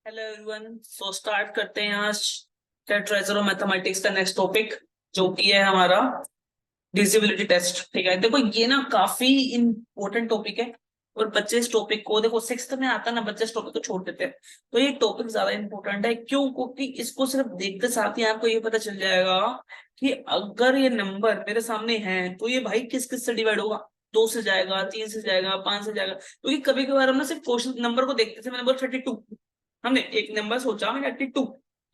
Hello everyone. So start करते हैं आज टेट्राइजर मैथमेटिक्स का नेक्स्ट टॉपिक, जो कि है हमारा डिजिबिलिटी टेस्ट। ठीक है, देखो ये ना काफी इंपॉर्टेंट टॉपिक है और बच्चे इस टॉपिक को, देखो सिक्स्थ में आता है ना, बच्चे इस टॉपिक को छोड़ देते हैं। तो ये टॉपिक ज्यादा इंपॉर्टेंट है। क्यों? क्योंकि इसको सिर्फ देखते साथ ही आपको ये पता चल जाएगा कि अगर ये नंबर मेरे सामने है तो ये भाई किस किस से डिवाइड होगा। दो से जाएगा, तीन से जाएगा, पांच से जाएगा। क्योंकि कभी कभार हम ना सिर्फ क्वेश्चन नंबर को देखते थे। मैंने बोला 32, हमने एक नंबर सोचा, मैं 32,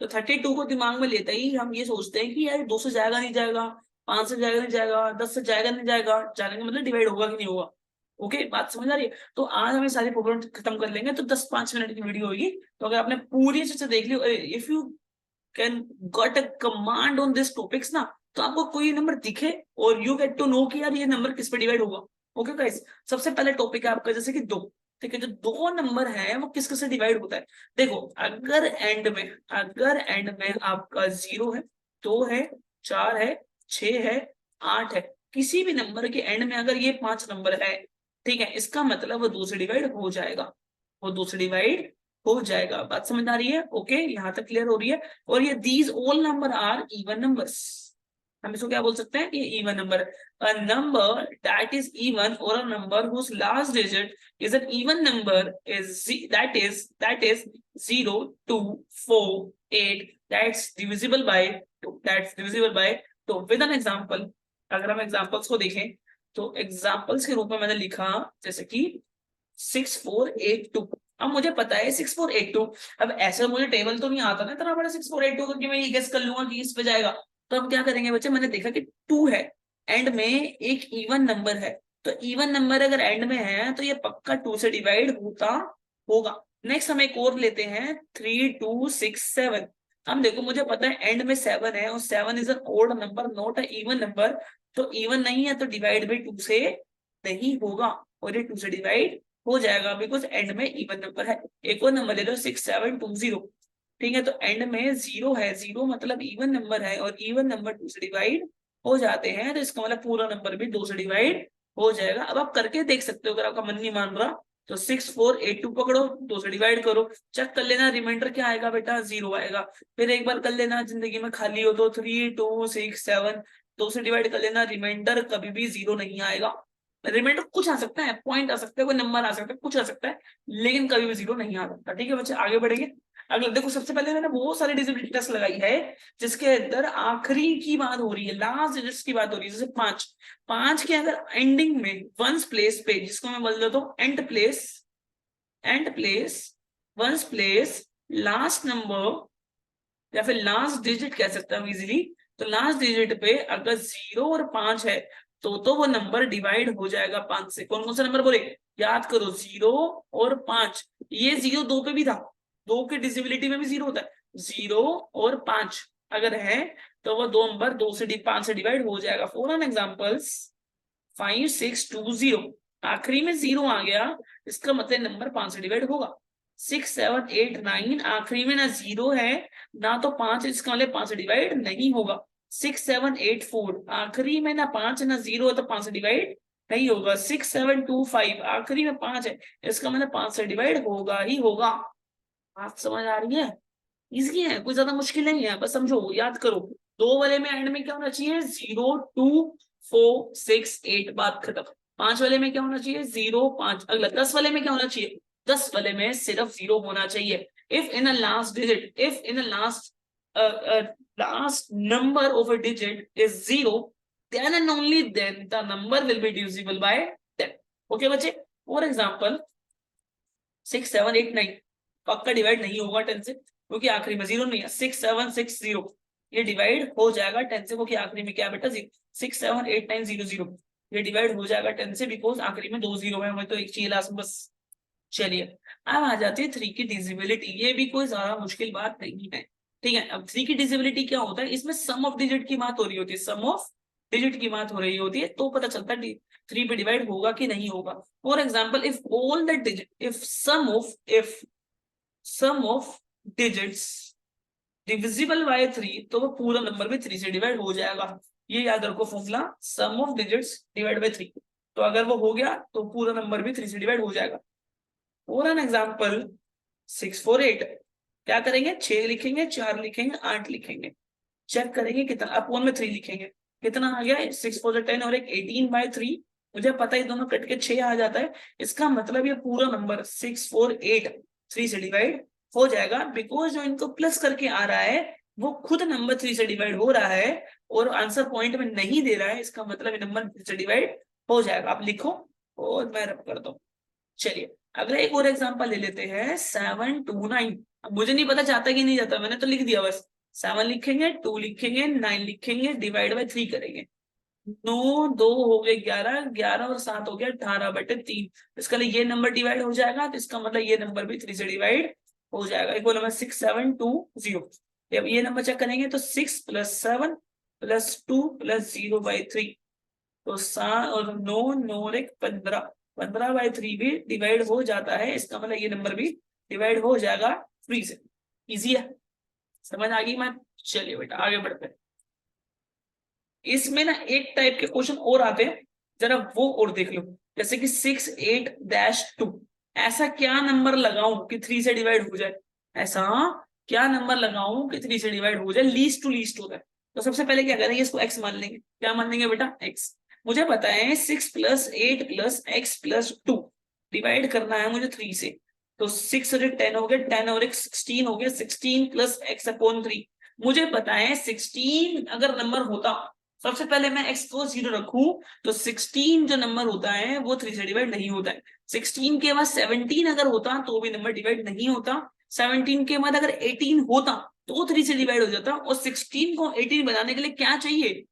तो 32 को दिमाग में लेते ही हम ये सोचते हैं कि यार दो से जाएगा नहीं जाएगा, पांच से जाएगा नहीं जाएगा, 10 से जाएगा नहीं जाएगा, जाने का मतलब डिवाइड होगा कि नहीं होगा। ओके, बात समझ आ रही है? तो आज हमें सारी प्रॉब्लम खत्म कर लेंगे, तो 10-5 मिनट की वीडियो होगी। तो अगर आपने पूरी अच्छे से देख ली, if you can got a command on this topics ना, तो आपको कोई नंबर दिखे और यू गेट टू नो कि यार ये नंबर किस पे डिवाइड होगा। ओके गाइस, सबसे पहले टॉपिक है आपका जैसे कि दो। ठीक है, जो दो नंबर है वो किस किस से डिवाइड होता है। देखो, अगर एंड में आपका 0 है, 2 है, 4 है, 6 है, 8 है, किसी भी नंबर के एंड में अगर ये 5 नंबर है, ठीक है, इसका मतलब वो दो से डिवाइड हो जाएगा। वो दो से डिवाइड हो जाएगा। बात समझ आ रही है? ओके, यहाँ तक क्लियर हो रही है। और ये these all number are even numbers. हम इसको क्या बोल सकते हैं? ये even number. A number that is even और a number whose last digit is an even number that is 0, 2, 4, 8 that's divisible by 2 with an example। अगर हम एग्जांपल्स को देखें तो एग्जांपल्स के रूप में मैंने लिखा जैसे कि 6482। अब मुझे पता है 6482। अब ऐसे मुझे टेबल तो नहीं आता ना इतना बड़ा 6482 क्योंकि मैं ये गेस कर लूंगा कि इस पे जाएगा। तो अब क्या करेंगे बच्चे, मैंने देखा कि 2 है, एंड में एक इवन नंबर है, तो इवन नंबर अगर एंड में है तो ये पक्का 2 से डिवाइड होता होगा। नेक्स्ट हम एक और लेते हैं 3267। अब देखो, मुझे पता है एंड में 7 है और 7 is an odd number not a even number. तो इवन नहीं है तो डिवाइड बाई 2 से नहीं होगा और ये 2 से डिवाइड हो जाएगा बिकॉज एंड में इवन नंबर है। एक और नंबर ले लो 6720। ठीक है, तो एंड में 0 है, 0 मतलब इवन नंबर है और इवन नंबर 2 से डिवाइड हो जाते हैं, तो इसका मतलब पूरा नंबर भी 2 से डिवाइड हो जाएगा। अब आप करके देख सकते हो, अगर आपका मन नहीं मान रहा तो 6482 पकड़ो, 2 से डिवाइड करो, चेक कर लेना रिमाइंडर क्या आएगा बेटा, 0 आएगा। फिर एक बार कर लेना, जिंदगी में खाली हो तो 3267 2 से डिवाइड कर लेना, रिमाइंडर कभी भी 0 नहीं आएगा। रिमाइंडर कुछ आ सकता है, पॉइंट आ सकता है, कोई नंबर आ सकता है, कुछ आ सकता है, लेकिन कभी भी 0 नहीं आ सकता। ठीक है बच्चे, आगे बढ़ेंगे। अगला देखो, सबसे पहले मैंने बहुत सारी डिजिबिलिटी टेस्ट लगाई है जिसके अंदर आखिरी की बात हो रही है, लास्ट डिजिट्स की बात हो रही है। जैसे 5, 5 के अगर एंडिंग में वंस प्लेस पे, जिसको मैं बोल देता हूँ and place ones place last number, या फिर लास्ट डिजिट कह सकता हूँ इजिली। तो लास्ट डिजिट पे अगर 0 और 5 है तो वो नंबर डिवाइड हो जाएगा 5 से। कौन कौन सा नंबर बोले? याद करो, 0 और 5। ये 0 2 पे भी था, 2 की डिजिबिलिटी में भी 0 होता है। 0 और 5 अगर है तो वो दो नंबर 5 से डिवाइड हो जाएगा। फॉर एन एग्जांपल्स 5620, आखिरी में 0 आ गया, इसका मतलब नंबर 5 से डिवाइड होगा। 6789, आखिरी में ना 0 है ना तो 5, इसका मतलब 5 से डिवाइड नहीं होगा। 6784, आखिरी में ना 5 ना 0 है तो 5 से डिवाइड नहीं होगा। 6725, आखिरी में 5 है, इसका मतलब 5 से डिवाइड होगा ही होगा। बात समझ आ रही है? इजी है, कोई ज्यादा मुश्किल नहीं है, बस समझो, याद करो। दो वाले में एंड में क्या होना चाहिए? 0, 2, 4, 6, 8, बात खत्म। 5 वाले में क्या होना चाहिए? 0, 5। अगला 10 वाले में क्या होना चाहिए? 10 वाले में सिर्फ 0 होना चाहिए। If in a last number of a digit is 0, then and only then the number will be divisible by 10। Okay बच्चे, फॉर एग्जाम्पल 6789 पक्का डिवाइड नहीं होगा 10 से, क्योंकि आखिरी में 0 नहीं है। 6760, ये डिवाइड हो जाएगा 10 से, क्योंकि आखिरी में क्या बेटा 0। 678900, ये डिवाइड हो जाएगा 10 से बिकॉज आखिरी में 2 0 है, हमें तो एक चाहिए लास्ट में बस। चलिए, अब आ जाती है 3 की डिजिबिलिटी। ये भी कोई ज्यादा मुश्किल बात नहीं है। ठीक है, अब 3 की डिजिबिलिटी क्या होता है? इसमें सम ऑफ डिजिट की बात हो रही होती है, सम ऑफ डिजिट की बात हो रही होती है, तो पता चलता है 3 पे डिवाइड होगा कि नहीं होगा। For example, if all the digit if sum of digits divisible by 3, तो वो पूरा नंबर भी 3 से डिवाइड हो जाएगा। ये याद रखो formula, sum of digits divide by 3। तो अगर वो हो गया तो पूरा नंबर भी 3 से डिवाइड हो जाएगा। फॉर एन एग्जांपल 648, क्या करेंगे, 6 लिखेंगे, 4 लिखेंगे, 8 लिखेंगे, चेक करेंगे कितना, अपोन में 3 लिखेंगे, कितना आ गया 6 4 10 और एक 18/3, मुझे पता है दोनों कट के 6 आ जाता है, इसका मतलब ये पूरा नंबर 6 4 8 3 से डिवाइड हो जाएगा, बिकॉज जो इनको प्लस करके आ रहा है वो खुद नंबर 3 से डिवाइड हो रहा है और आंसर पॉइंट में नहीं दे रहा है, इसका मतलब ये नंबर 3 से डिवाइड हो जाएगा। आप लिखो और मैं रब करता हूँ। चलिए अगला एक और एग्जांपल ले लेते हैं, 7 2 9। अब मुझे नहीं पता जाता कि नहीं जाता, मैंने तो लिख दिया बस। 7 लिखेंगे, 2 लिखेंगे, 9 लिखेंगे, डिवाइड बाय 3 करेंगे। 9 2 हो गए 11, 11 और 7 हो गया 18/3। इसका लिए ये नंबर डिवाइड हो जाएगा, तो इसका मतलब ये नंबर भी 3 से डिवाइड हो जाएगा। एक बोला मैं 6 7 2 0। अब ये नंबर चेक करेंगे तो 6 + 7 + 2 + 0/3, तो 7 और 9 9 और 1 15, 15/3 भी डिवाइड हो जाता है, इसका मतलब ये नंबर भी डिवाइड हो जाएगा 3 से। इजी है, समझ आ गई मैं। चलिए बेटा आगे बढ़ते हैं। इसमें ना एक टाइप के क्वेश्चन और आते हैं, जरा वो और देख लो। जैसे कि 6 8-2, ऐसा क्या नंबर लगाऊं कि 3 से डिवाइड हो जाए, ऐसा क्या नंबर लगाऊं कि 3 से डिवाइड हो जाए, लीस्ट टू लीस्ट होता है। तो सबसे पहले क्या करेंगे, इसको x मान लेंगे। क्या मान लेंगे बेटा, x। मुझे पता है 6 + 8 + x + 2 डिवाइड करना है मुझे 3 से, तो 6 और 10 हो गया, 10 और 1 16 हो गया, 16 + x/3। मुझे पता है 16 अगर नंबर होता, सबसे पहले मैं x को 0 रखूं, तो 16 जो नंबर होता है वो 3 से डिवाइड नहीं होता है। 16 के बाद 17 अगर होता तो भी नंबर डिवाइड नहीं होता। 17 के बाद अगर 18 होता तो 3 से डिवाइड हो जाता। और 16 को 18 बनाने के लिए क्या चाहिए,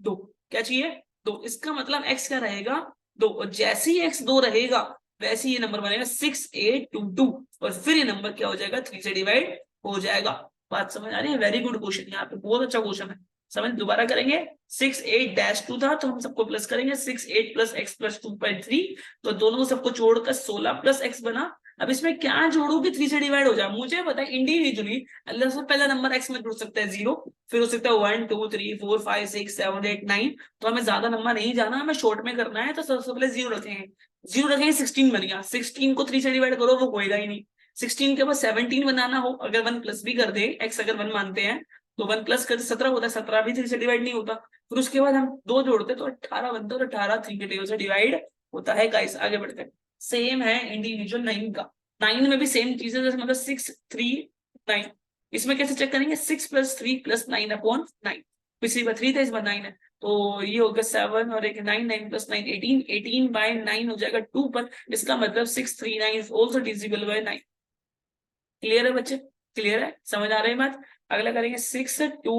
2। क्या चाहिए, 2। इसका मतलब x क्या रहेगा, 2। और जैसे ही x 2 रहेगा वैसे ये नंबर बनेगा 6 8 2 2, और फिर ये नंबर क्या हो जाएगा, 3 से डिवाइड हो जाएगा। बात समझ आ रही है, वेरी गुड क्वेश्चन, यहाँ पे बहुत अच्छा क्वेश्चन है। समझ, दोबारा करेंगे। 6 8-2 था तो हम सबको प्लस करेंगे, 6 8 + x + 2/3, तो दोनों को सबको जोड़कर 16 + x बना। अब इसमें क्या जोड़ू कि 3 से डिवाइड हो जाए, मुझे पता है इंडिविजुअली अल्लाह से पहला नंबर x में जुड़ सकता है 0, फिर हो सकता है 1 2 3 4 5 6 7 8 9, तो हमें ज्यादा नंबर नहीं जाना, हमें शॉर्ट में करना है, तो सबसे पहले 0 रखेंगे। 0 रखेंगे, 16 बन गया। 16 को 3 से डिवाइड करो, वो होएगा ही नहीं। 16 के बाद 17 बनाना हो, अगर 1 प्लस भी कर दे, x अगर 1 मानते हैं तो 1 प्लस कर 17 होता है, 17 भी 3 से डिवाइड नहीं होता। फिर उसके बाद हम 2 जोड़ते तो 18 बनता है, और 18 3 के टेबल से डिवाइड होता है। गाइस आगे बढ़ते हैं। सेम है इंडिविजुअल 9 का। 9 में भी सेम चीज है, जैसे मतलब 6 3 9। इसमें कैसे चेक करेंगे, 6 + 3 + 9/9। पिछली बार 3 था, इस बार 9 है, तो ये हो गया 7 और एक 9 9 + 9 18, 18/9 हो जाएगा 2 पर। इसका मतलब 6 3 9 is also divisible by 9। Clear है बच्चे, क्लियर है, समझ आ रही है बात। अगला करेंगे 6 2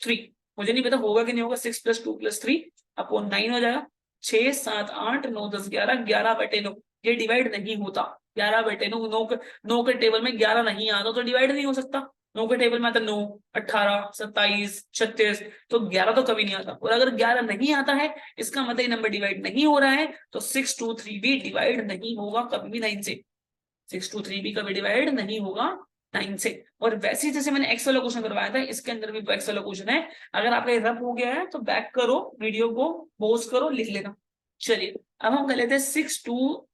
3। मुझे नहीं पता होगा कि नहीं होगा, 6 + 2 + 3/9 हो जाएगा। 6 7 8 9 10 11, 11/9। ये डिवाइड नहीं होता, 11/9। 9 के टेबल में 11 नहीं आता तो डिवाइड नहीं हो सकता। 9 के टेबल में आता 9 18 27 36, तो 11 तो कभी नहीं आता। और अगर 11 नहीं आता है, इसका मतलब ये नंबर डिवाइड नहीं हो रहा है, तो 6 2 3 भी डिवाइड नहीं होगा कभी भी 9 से। 6 2 3 भी कभी डिवाइड नहीं होगा 9 से। और वैसे ही जैसे मैंने एक्स वाला क्वेश्चन करवाया था, इसके अंदर भी एक्स वाला क्वेश्चन है। अगर आपका ये रब हो गया है तो बैक करो वीडियो को, पॉज करो, लिख लेना। चलिए अब हम कर लेते हैं 6 2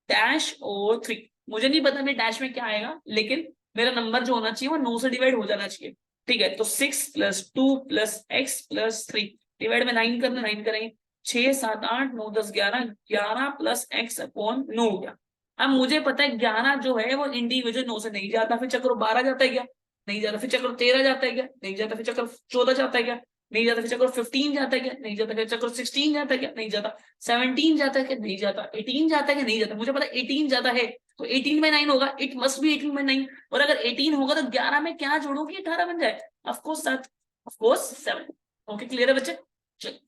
डैश और 3। मुझे नहीं पता मेरे डैश में क्या आएगा, लेकिन मेरा नंबर जो होना चाहिए वो 9 से डिवाइड हो जाना चाहिए। ठीक है, तो 6 + 2 + x + 3 डिवाइड में 9 करना, 9 करेंगे। 6 7 8 9 10 11, 11 + x/9 हो गया। अब मुझे पता है 11 जो है वो इंडिविजुअल 9 से नहीं जाता, फिर चक्कर 12 जाता है क्या, नहीं जाता। फिर चक्कर 13 जाता है क्या, नहीं जाता। फिर चक्कर 14 जाता है क्या, नहीं जाता। फिर चक्कर 15 जाता है क्या, नहीं जाता। फिर चक्कर 16 जाता है क्या, नहीं जाता। 17 जाता है क्या, नहीं जाता। 18 जाता है क्या, नहीं जाता। मुझे पता है 18 जाता है, तो 18/9 होगा। It must be 18/9। और अगर 18 होगा तो 11 में क्या जोड़ो कि 18 बन जाए, ऑफकोर्स 7, ऑफकोर्स 7। ओके क्लियर है बच्चे। चलिए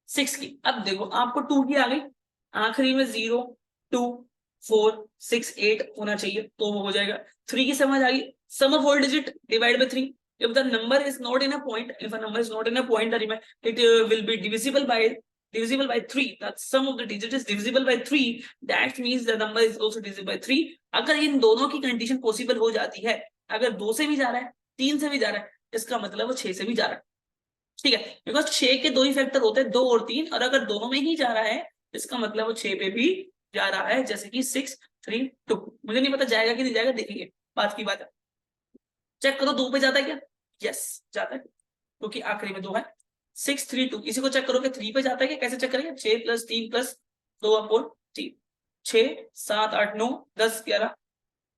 6 की अब देखो, आपको 2 की आ गई, आखिरी में 0 2 4 6 8 होना चाहिए, तो वो हो जाएगा। 3 की समझ आ गई, sum of whole digit divide by 3। if the number is not in a point if a number is not in a point, it will be divisible by 3. that sum of the digit is divisible by 3, that means the number is also divisible by 3। अगर इन दोनों की condition possible हो जाती है, अगर 2 से भी जा रहा है, 3 से भी जा रहा है, इसका मतलब वो 6 से भी जा रहा है। ठीक है, बिकॉज 6 के 2 ही फैक्टर होते हैं, 2 और 3, और अगर दोनों में ही जा रहा है इसका मतलब वो 6 पे भी जा रहा है, जैसे कि 6 3 2। मुझे नहीं पता जाएगा कि नहीं जाएगा, देखेंगे। बात की बात है। चेक करो 2 पे जाता है क्या? यस जाता है, क्योंकि आखिरी में 2 है। 632 इसी को चेक करोगे 3 पे जाता है क्या? कैसे चेक करेंगे? 6 + 3 + 2 अपॉन 3, 6 7 8 9 10 11,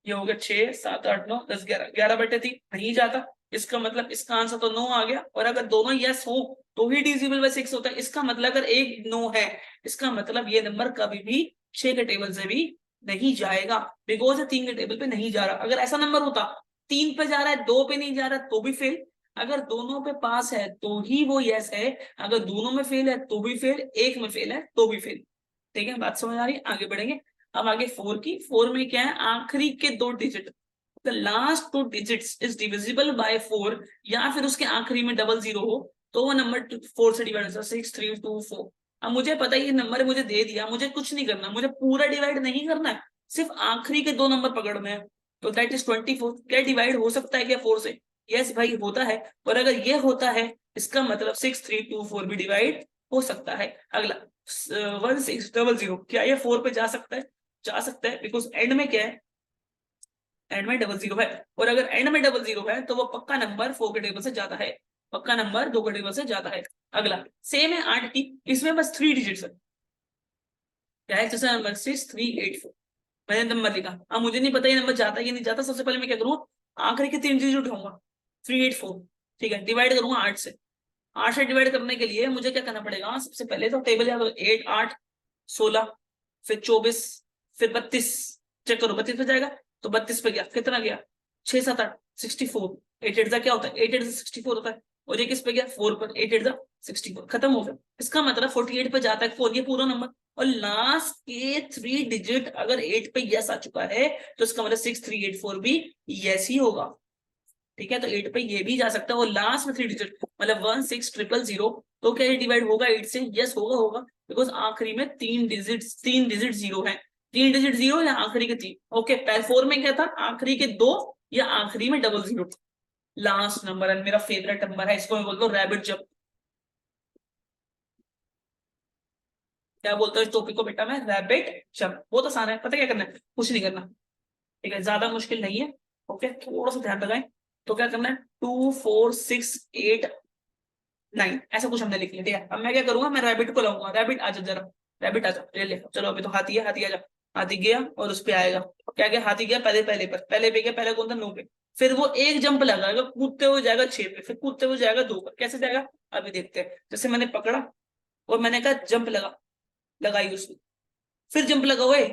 ये हो गया 6 7 8 9 10 11, 11/3 नहीं जाता। इसका मतलब इसका आंसर तो 9 आ गया। और अगर दोनों यस हो तो ही डिविजिबल बाय 6 होता है। इसका मतलब अगर एक 9 है, इसका मतलब ये नंबर कभी भी 6 के टेबल से भी नहीं जाएगा, बिकॉज 3 के टेबल पे नहीं जा रहा। अगर ऐसा नंबर होता 3 पे जा रहा है 2 पे नहीं जा रहा तो भी फेल, अगर दोनों पे पास है तो ही वो यस है, अगर दोनों में फेल है तो भी फेल, एक में फेल है तो भी फेल। ठीक है, बात समझ आ रही है? आगे बढ़ेंगे। अब आगे 4 की। 4 में क्या है? आखिरी के 2 digit, the last 2 digits is divisible bye 4, या फिर उसके आखिरी में डबल 0 हो तो वो नंबर 4 से डिवाइड होता है। 6 3 2 4। अब मुझे पता है ये नंबर मुझे दे दिया, मुझे कुछ नहीं करना, मुझे पूरा डिवाइड नहीं करना है, सिर्फ आखिरी के 2 नंबर पकड़ने हैं। तो दैट इज 24। क्या डिवाइड हो सकता है क्या 4 से? यस भाई होता है। और अगर ये होता है इसका मतलब 6 3 2 4 भी डिवाइड हो सकता है। अगला 1 6 0 0, क्या ये 4 पे जा सकता है? जा सकता है, बिकॉज एंड में क्या है? एंड में डबल 0 है, और अगर एंड में डबल 0 है तो वो पक्का नंबर 4 के टेबल से जाता है, पक्का नंबर 2 के टेबल से जाता है। अगला सेम है 8 की। इसमें बस 3 डिजिट्स है। क्या है? जैसे नंबर 6384, मैंने नंबर लिखा। अब मुझे नहीं पता ये नंबर जाता है कि नहीं जाता। सबसे पहले मैं क्या करूंगा? आखिरी के 3 डिजिट उठाऊंगा, 384। ठीक है, डिवाइड करूंगा 8 से। 8 से डिवाइड करने के लिए मुझे क्या करना पड़ेगा? सबसे पहले तो टेबल याद 8 8 16, फिर 24, फिर 32। चेक करो 32 पे जाएगा तो 32 पे गया, कितना गया? 6 7 8 64। 8 8 क्या होता है? 8 8 64 होता है। और ये किस पे गया? 4 पर। 8 8 64, खत्म हो गया। इसका मतलब 48 पे जाता है 4, ये पूरा नंबर। और लास्ट के 3 डिजिट अगर 8 पे यस आ चुका है तो इसका मतलब 6384 भी यस ही होगा। ठीक है, तो 8 पे ये भी जा सकता है। और लास्ट में 3 डिजिट मतलब 1 6 0 0 तो क्या ये डिवाइड होगा 8 से? यस होगा, होगा, बिकॉज आखिरी में 3 डिजिट 0 है। 3 डिजिट 0 या आखिरी के 3। ओके, पहले 4 में क्या था? आखिरी के 2 या आखिरी में डबल 0। लास्ट नंबर है मेरा फेवरेट नंबर है, इसको मैं बोलता हूँ रैबिट जंप। क्या बोलता हूँ इस टॉपिक को बेटा? मैं रैबिट जंप। बहुत आसान है, पता क्या करना है? कुछ नहीं करना। ठीक है, ज्यादा मुश्किल नहीं है। ओके, थोड़ा सा ध्यान लगाएं। तो क्या करना है? 2 4 6 8 9 ऐसा कुछ हमने लिख लिया। ठीक है, अब मैं क्या करूंगा? मैं रैबिट को लाऊंगा। रैबिट आजा जरा, रैबिट आजा, ले ले। चलो अभी तो हाथी है, हाथी आजा। हाथी गया और उस पे आएगा। क्या गया? हाथी गया पहले पहले पर, पहले पे गया, पहले कौन था? 9 पे। फिर वो एक जंप लगाएगा, कूदते हुए जाएगा 6 पे, फिर कूदते हुए जाएगा 2 पर। कैसे जाएगा अभी देखते हैं। जैसे मैंने पकड़ा और मैंने कहा जंप लगा, लगाई उसने, फिर जंप लगा हुए,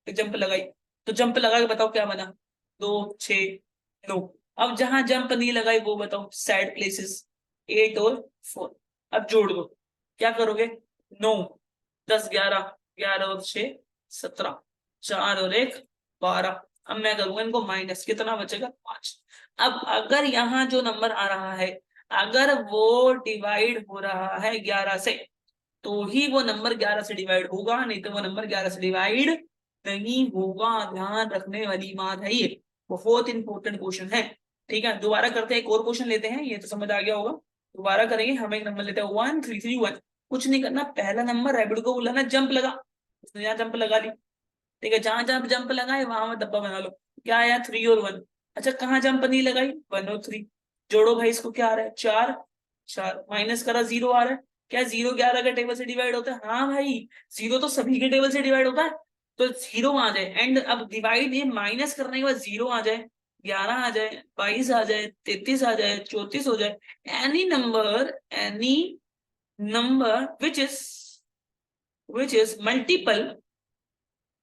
फिर जंप लगाई, तो जंप लगा के बताओ क्या बना? 2 6 9। अब जहां जंप नहीं लगाई वो बताओ सैड प्लेसेस, 8 और 4। अब जोड़ दो, क्या करोगे? 9 10 11, 11 और 6 17, 4 और 1 12। अब मैं करूंगा इनको माइनस, कितना बचेगा? 5। अब अगर यहाँ जो नंबर आ रहा है अगर वो डिवाइड हो रहा है 11 से तो ही वो नंबर 11 से डिवाइड होगा, नहीं तो वो नंबर 11 से डिवाइड नहीं होगा। ध्यान रखने वाली बात है ये, बहुत इंपॉर्टेंट क्वेश्चन है। ठीक है, दोबारा करते हैं, एक और क्वेश्चन लेते हैं, ये तो समझ आ गया होगा। दोबारा करेंगे, हम एक नंबर लेते हैं 1 3 3 1। कुछ नहीं करना, पहला नंबर रैबिट को बुलाना, जंप लगा, उसने यहाँ जंप लगा ली। ठीक है, जहां जहां जंप लगाए वहां डब्बा बना लो। क्या आया? 3 और 1। अच्छा, कहाँ जंप नहीं लगाई? 1 और 3। जोड़ो भाई, इसको क्या आ रहा है? 4 4, माइनस करा 0 आ रहा है। क्या 0 11 के टेबल से डिवाइड होता है? हाँ भाई, 0 तो सभी के टेबल से डिवाइड होता है। तो 0 आ जाए, एंड अब डिवाइड ये माइनस करने के बाद 0 आ जाए, 11 आ जाए, 22 आ जाए, 33 आ जाए, 34 हो जाए। Any number which is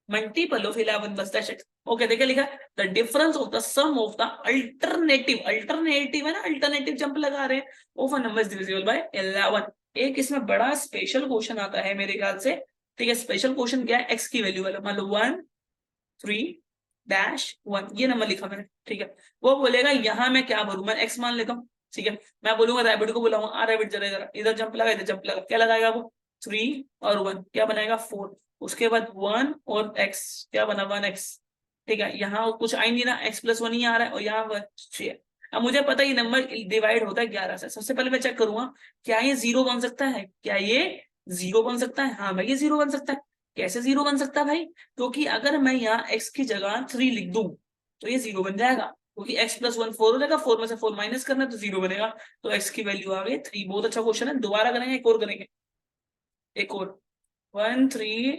multiple of 11 बस दैट्स इट। ओके, देखिए लिखा the difference of the sum of the alternative है ना, अल्टरनेटिव जंप लगा रहे हैं, of a number is divisible by 11। एक इसमें बड़ा स्पेशल क्वेश्चन आता है मेरे ख्याल से। ठीक है, स्पेशल क्वेश्चन क्या है? एक्स की वैल्यू वाला, मान लो 1 3 1, ये नंबर लिखा मैंने। ठीक है, वो बोलेगा यहाँ मैं क्या भरूं? मैं एक्स मान लेता हूँ। ठीक है, मैं बोलूंगा रैबिट को बुलाऊंगा, आ रैबिट जरा जरा इधर जंप लगा, इधर जंप लगा। क्या लगाएगा वो? 3 और 1, क्या बनाएगा? 4। उसके बाद 1 और x, क्या बना? 1x। ठीक है, यहाँ कुछ आई नहीं ना, x + 1 ही आ रहा है, और यहाँ 1 है। अब मुझे पता है ये नंबर डिवाइड होता है 11 से। सबसे पहले मैं चेक करूंगा क्या ये 0 बन सकता है? क्या ये 0 बन सकता है? हाँ भाई, ये 0 बन सकता है। कैसे 0 बन सकता है भाई? क्योंकि अगर मैं यहाँ x की जगह 3 लिख दूं तो ये 0 बन जाएगा, क्योंकि x प्लस 1 4 हो जाएगा, 4 में से 4 माइनस करना है तो 0 बनेगा, तो x की वैल्यू आ गई 3। बहुत अच्छा क्वेश्चन है, दोबारा करेंगे, एक और करेंगे, एक और 1 3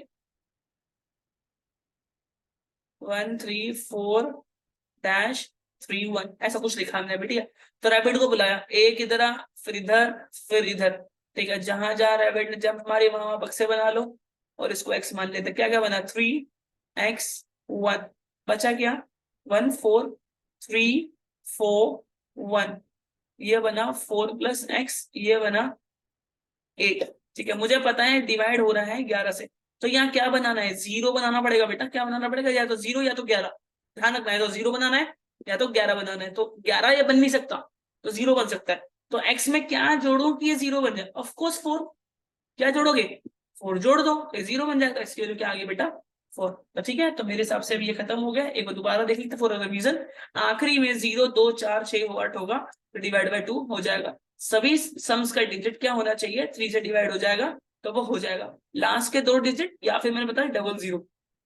1 3 4 डैश 3 1 ऐसा कुछ लिखा हमने अभी, ठीक है। तो रैबिट को बुलाया, एक इधर आ, फिर इधर, फिर इधर, ठीक है। जहां जहां रैबिट ने जंप मारी वहां बक्से बना लो, और इसको x मान लेते। क्या क्या बना, 3 x 1, बचा क्या 1 4 3 4 1, ये बना 4 प्लस x, ये बना 8, ठीक है। मुझे पता है डिवाइड हो रहा है 11 से, तो यहाँ क्या बनाना है, 0 बनाना पड़ेगा बेटा। क्या बनाना पड़ेगा, या तो 0 या तो 11, ध्यान रखना है, तो 0 बनाना है या तो 11 बनाना है। तो 11 ये बन नहीं सकता, तो 0 बन सकता है। तो x में क्या जोड़ू कि ये 0 बन जाए, ऑफ कोर्स 4। क्या जोड़ोगे, 4 जोड़ दो, ये 0 बन जाएगा। इसकी वजह क्या आ गई बेटा, 4। तो ठीक है, तो मेरे हिसाब से अभी ये खत्म हो गया। एक बार दोबारा देख लेते फॉर रिवीजन। आखिरी में 0 2 4 6 8 होगा, तो डिवाइड बाय 2 हो जाएगा। सभी सम्स का डिजिट क्या होना चाहिए, 3 से डिवाइड हो जाएगा, तो वो हो जाएगा। लास्ट के 2 डिजिट, या फिर मैंने बताया डबल 0,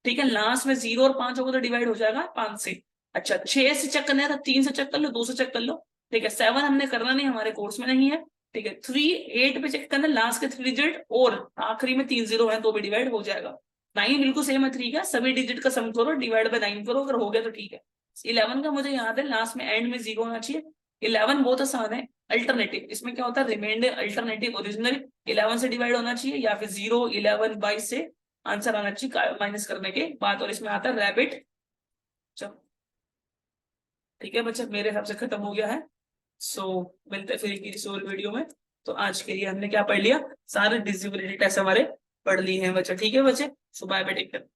ठीक है। लास्ट में 0 और 5 होगा तो डिवाइड हो जाएगा 5 से। अच्छा, 6 से चेक करना है तो 3 से चेक कर लो, 2 से चेक कर लो, ठीक है। 7 हमने करना नहीं, हमारे कोर्स में नहीं है, ठीक है। 3 8 पे चेक करना, लास्ट के 3 डिजिट, और आखिरी में 3 0 है तो भी डिवाइड हो जाएगा। 9 बिल्कुल सेम है 3 का, सभी डिजिट का सम करो, डिवाइड बाय 9 करो, अगर हो गया तो ठीक है। 11 का मुझे याद है लास्ट में एंड में 0 होना चाहिए। 11 बहुत आसान है, अल्टरनेटिव, इसमें क्या होता है, रिमाइंडर अल्टरनेटिव ओरिजिनल 11 से डिवाइड होना चाहिए, या फिर 0 11 22 से आंसर आना चाहिए माइनस करने के बाद, और इसमें आता है रैबिट। चलो ठीक है बच्चा, मेरे हिसाब से खत्म हो गया है। सो मिलते हैं फिर एक किसी और वीडियो में। तो आज के लिए हमने क्या पढ़ लिया, सारे डिजिबिलिटी टेस्ट हमारे पढ़ लिए हैं बच्चा, ठीक है बच्चे। सो बाय बाय, टेक केयर।